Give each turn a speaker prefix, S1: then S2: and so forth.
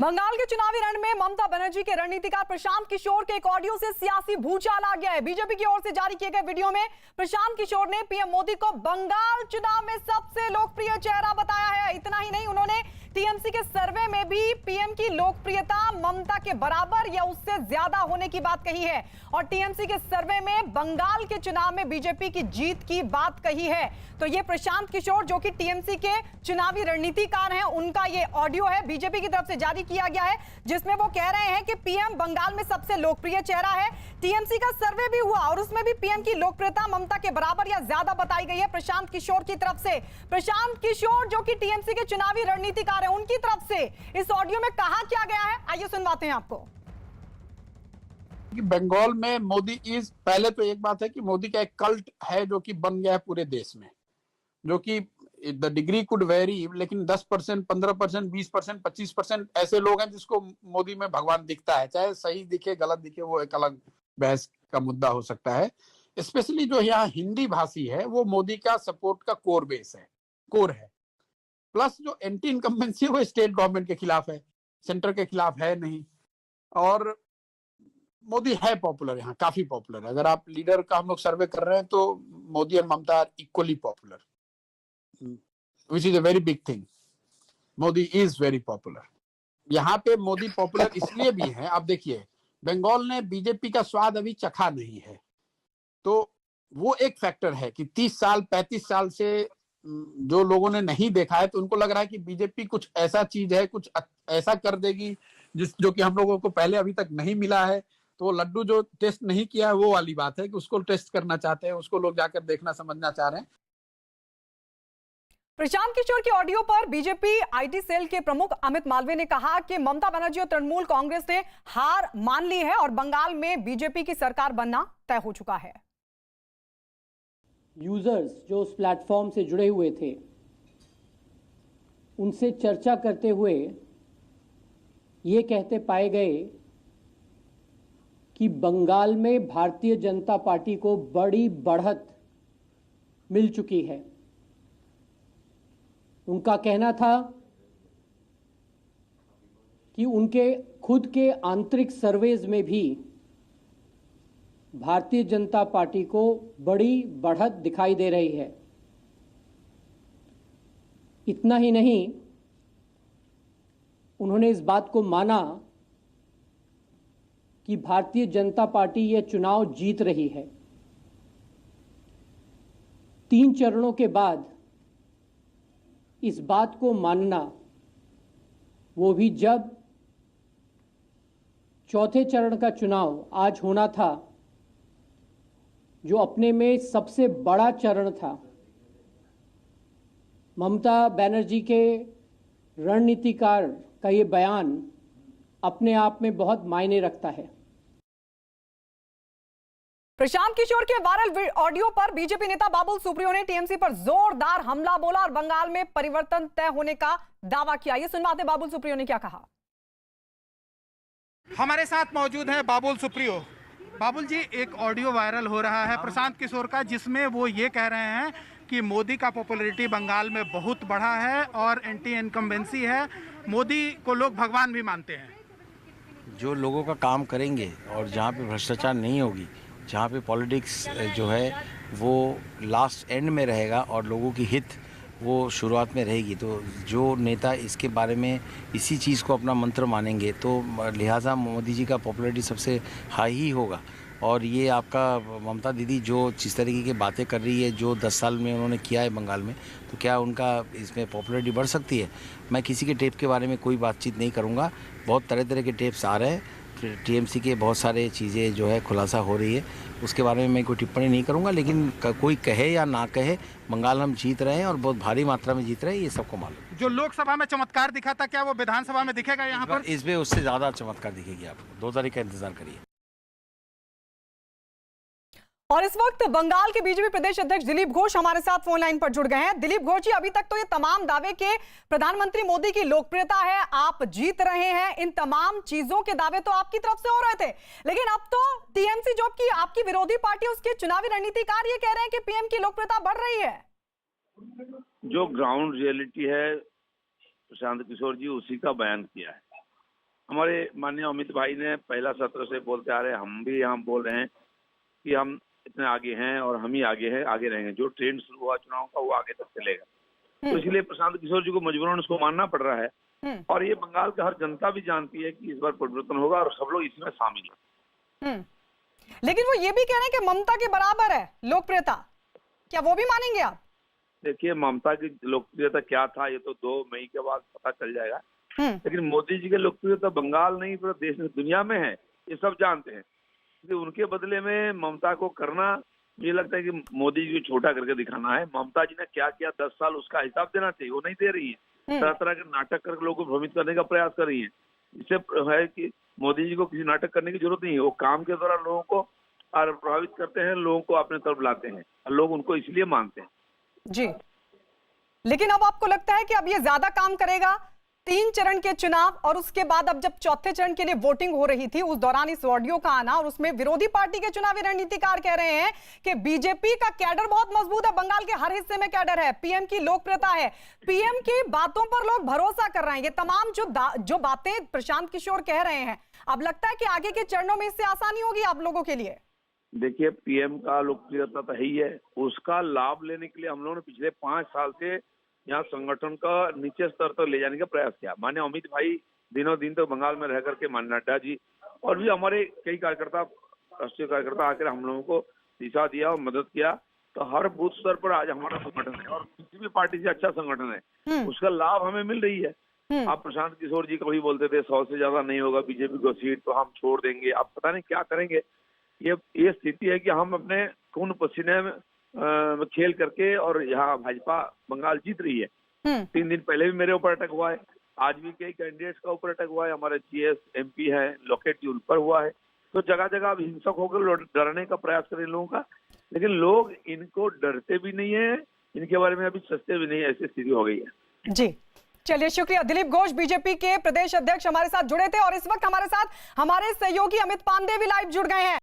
S1: बंगाल के चुनावी रण में ममता बनर्जी के रणनीतिकार प्रशांत किशोर के एक ऑडियो से सियासी भूचाल आ गया है। बीजेपी की ओर से जारी किए गए वीडियो में प्रशांत किशोर ने पीएम मोदी को बंगाल चुनाव में सबसे लोकप्रिय चेहरा बताया है। इतना ही नहीं, उन्होंने टीएमसी के सर्वे में भी पीएम की लोकप्रियता ममता के बराबर या उससे ज्यादा होने की बात कही है और टीएमसी के सर्वे में बंगाल के चुनाव में बीजेपी की जीत की बात कही है। तो ये प्रशांत किशोर जो कि टीएमसी के चुनावी रणनीतिकार हैं, उनका ये ऑडियो है, बीजेपी की तरफ से जारी किया गया है, जिसमें वो कह रहे हैं कि पीएम बंगाल में सबसे लोकप्रिय चेहरा है। टीएमसी का सर्वे भी हुआ और उसमें भी पीएम की लोकप्रियता ममता के बराबर या ज्यादा बताई गई है प्रशांत किशोर की तरफ से। प्रशांत किशोर जो कि टीएमसी के चुनावी रणनीतिकार हैं, उनकी तरफ से इस ऑडियो में कहा क्या गया है, आइए सुनवाते हैं आपको।
S2: बंगाल में मोदी इज, पहले तो एक बात है कि मोदी का एक कल्ट है जो कि बन गया है पूरे देश में, जो कि द डिग्री कुड वेरी, लेकिन 10%, 15%, 20%, 25% ऐसे लोग हैं जिसको मोदी में भगवान दिखता है। चाहे सही दिखे गलत दिखे, वो एक अलग बहस का मुद्दा हो सकता है। स्पेशली जो यहाँ हिंदी भाषी है वो मोदी का सपोर्ट का कोर बेस है, कोर है। प्लस जो एंटी इनकम्बेंसी है वो स्टेट गवर्नमेंट के खिलाफ है, सेंटर के खिलाफ है नहीं। और मोदी है पॉपुलर, यहाँ काफी पॉपुलर है। अगर आप लीडर का हम लोग सर्वे कर रहे हैं तो मोदी और Mamata are equally popular, which is a very big thing. Modi is very popular. यहाँ पे मोदी पॉपुलर इसलिए भी है, आप देखिए बंगाल ने बीजेपी का स्वाद अभी चखा नहीं है, तो वो एक फैक्टर है कि 30 साल 35 साल से जो लोगों ने नहीं देखा है, तो उनको लग रहा है कि बीजेपी कुछ ऐसा चीज है, कुछ ऐसा कर देगी जो कि हम लोगों को पहले अभी तक नहीं मिला है। तो वो लड्डू जो टेस्ट नहीं किया है, वो वाली बात है कि उसको टेस्ट करना चाहते हैं, उसको लोग जाकर देखना समझना चाह रहे हैं।
S1: प्रशांत किशोर की ऑडियो पर बीजेपी आईटी सेल के प्रमुख अमित मालवीय ने कहा कि ममता बनर्जी और तृणमूल कांग्रेस ने हार मान ली है और बंगाल में बीजेपी की सरकार बनना तय हो चुका है।
S3: यूजर्स जो उस प्लेटफॉर्म से जुड़े हुए थे, उनसे चर्चा करते हुए ये कहते पाए गए कि बंगाल में भारतीय जनता पार्टी को बड़ी बढ़त मिल चुकी है। उनका कहना था कि उनके खुद के आंतरिक सर्वेज में भी भारतीय जनता पार्टी को बड़ी बढ़त दिखाई दे रही है। इतना ही नहीं, उन्होंने इस बात को माना कि भारतीय जनता पार्टी ये चुनाव जीत रही है। 3 चरणों के बाद इस बात को मानना, वो भी जब चौथे चरण का चुनाव आज होना था, जो अपने में सबसे बड़ा चरण था। ममता बनर्जी के रणनीतिकार का ये बयान अपने आप में बहुत मायने रखता है।
S1: प्रशांत किशोर के वायरल ऑडियो पर बीजेपी नेता बाबुल सुप्रियो ने टीएमसी पर जोरदार हमला बोला और बंगाल में परिवर्तन तय होने का दावा किया। ये सुनवाते बाबुल सुप्रियो ने क्या कहा।
S4: हमारे साथ मौजूद है बाबुल सुप्रियो। बाबुल जी, एक ऑडियो वायरल हो रहा है प्रशांत किशोर का, जिसमें वो ये कह रहे हैं कि मोदी का पॉपुलैरिटी बंगाल में बहुत बढ़ा है और एंटी इनकम्बेंसी है, मोदी को लोग भगवान भी मानते हैं।
S5: जो लोगों का काम करेंगे और जहाँ पे भ्रष्टाचार नहीं होगी, जहाँ पे पॉलिटिक्स जो है वो लास्ट एंड में रहेगा और लोगों की हित वो शुरुआत में रहेगी, तो जो नेता इसके बारे में इसी चीज़ को अपना मंत्र मानेंगे, तो लिहाजा मोदी जी का पॉपुलैरिटी सबसे हाई ही होगा। और ये आपका ममता दीदी जो जिस तरीके की बातें कर रही है, जो 10 साल में उन्होंने किया है बंगाल में, तो क्या उनका इसमें पॉपुलैरिटी बढ़ सकती है? मैं किसी के टेप के बारे में कोई बातचीत नहीं करूँगा। बहुत तरह तरह के टेप्स आ रहे हैं, टीएमसी के बहुत सारे चीज़ें जो है खुलासा हो रही है, उसके बारे में मैं कोई टिप्पणी नहीं करूंगा। लेकिन कोई कहे या ना कहे, बंगाल हम जीत रहे हैं और बहुत भारी मात्रा में जीत रहे हैं, ये सबको मालूम।
S4: जो लोकसभा में चमत्कार दिखा था, क्या वो विधानसभा में दिखेगा यहाँ पर?
S5: इसमें उससे ज़्यादा चमत्कार दिखेगी आपको। 2 तारीख का इंतजार करिए।
S1: और इस वक्त बंगाल के बीजेपी प्रदेश अध्यक्ष दिलीप घोष हमारे साथ फोन लाइन पर जुड़ गए हैं। दिलीप घोष जी, अभी तक तो ये तमाम दावे के प्रधानमंत्री मोदी की लोकप्रियता है, आप जीत रहे हैं, इन तमाम चीजों के दावे तो आपकी तरफ से हो रहे थे, लेकिन अब तो टीएमसी जो की आपकी विरोधी पार्टी, उसके चुनावी रणनीतिकार ये कह रहे हैं कि पीएम की लोकप्रियता बढ़ रही है।
S6: जो ग्राउंड रियलिटी है, प्रशांत किशोर जी उसी का बयान किया है। हमारे माननीय अमित भाई ने पहला सत्र से बोलते आ रहे हैं, हम भी यहाँ बोल रहे हैं कि हम इतने आगे हैं और हम ही आगे हैं, आगे रहेंगे। जो ट्रेंड शुरू हुआ चुनाव का वो आगे तक चलेगा। तो इसलिए प्रशांत किशोर जी को मजबूरन उसको मानना पड़ रहा है। और ये बंगाल का हर जनता भी जानती है कि इस बार परिवर्तन होगा और सब लोग इसमें शामिल हैं।
S1: लेकिन वो ये भी कह रहे हैं कि ममता के बराबर है लोकप्रियता, क्या वो भी मानेंगे आप?
S6: देखिए, ममता की लोकप्रियता क्या था ये तो 2 मई के बाद पता चल जाएगा। लेकिन मोदी जी की लोकप्रियता बंगाल नहीं पूरे देश में, दुनिया में है, ये सब जानते हैं। क्योंकि उनके बदले में ममता को करना, मुझे लगता है कि मोदी जी को छोटा करके दिखाना है। ममता जी ने क्या किया 10 साल, उसका हिसाब देना चाहिए, वो नहीं दे रही है। तरह तरह के नाटक करके लोगों को भ्रमित करने का प्रयास कर रही है। इससे है कि मोदी जी को किसी नाटक करने की जरूरत नहीं है। वो काम के द्वारा लोगों को प्रभावित करते हैं, लोगों को अपने तरफ लाते हैं और लोग उनको इसलिए मानते हैं।
S1: जी, लेकिन अब आपको लगता है कि अब ये ज्यादा काम करेगा? 3 चरण के चुनाव और उसके बाद अब जब चौथे चरण के लिए वोटिंग हो रही थी, उस दौरान इस ऑडियो का आना और उसमें विरोधी पार्टी के चुनावी रणनीतिकार कह रहे हैं कि बीजेपी का कैडर बहुत मजबूत है, बंगाल के हर हिस्से में कैडर है, पीएम की लोकप्रियता है, पीएम की बातों पर लोग भरोसा कर रहे हैं। ये तमाम जो बातें प्रशांत किशोर कह रहे हैं, अब लगता है कि आगे के चरणों में इससे आसानी होगी आप लोगों के लिए?
S6: देखिए, पीएम का लोकप्रियता तो है ही है, उसका लाभ लेने के लिए हम लोगों ने पिछले 5 साल से यहाँ संगठन का नीचे स्तर तक ले जाने का प्रयास किया। माननीय अमित भाई दिनों दिन तक बंगाल में रह करके, माननीय नड्डा जी और भी हमारे कई कार्यकर्ता, राष्ट्रीय कार्यकर्ता आकर हम लोगों को दिशा दिया और मदद किया। तो हर बूथ स्तर पर आज हमारा संगठन है और किसी भी पार्टी से अच्छा संगठन है, उसका लाभ हमें मिल रही है। आप प्रशांत किशोर जी कभी बोलते थे 100 से ज्यादा नहीं होगा बीजेपी को सीट, तो हम छोड़ देंगे, आप पता नहीं क्या करेंगे। ये स्थिति है कि हम अपने खून पसीने में खेल करके और यहाँ भाजपा बंगाल जीत रही है। 3 दिन पहले भी मेरे ऊपर अटैक हुआ है, आज भी कई कैंडिडेट्स का ऊपर अटैक हुआ है, हमारे जीएस एमपी है लोकेट जी, उन पर हुआ है। तो जगह जगह अब हिंसक होकर डरने का प्रयास करें लोगों का, लेकिन लोग इनको डरते भी नहीं है, इनके बारे में अभी सोचते भी नहीं है, ऐसी स्थिति हो गई है।
S1: जी, चलिए शुक्रिया। दिलीप घोष बीजेपी के प्रदेश अध्यक्ष हमारे साथ जुड़े थे और इस वक्त हमारे साथ हमारे सहयोगी अमित पांडे भी लाइव जुड़ गए हैं।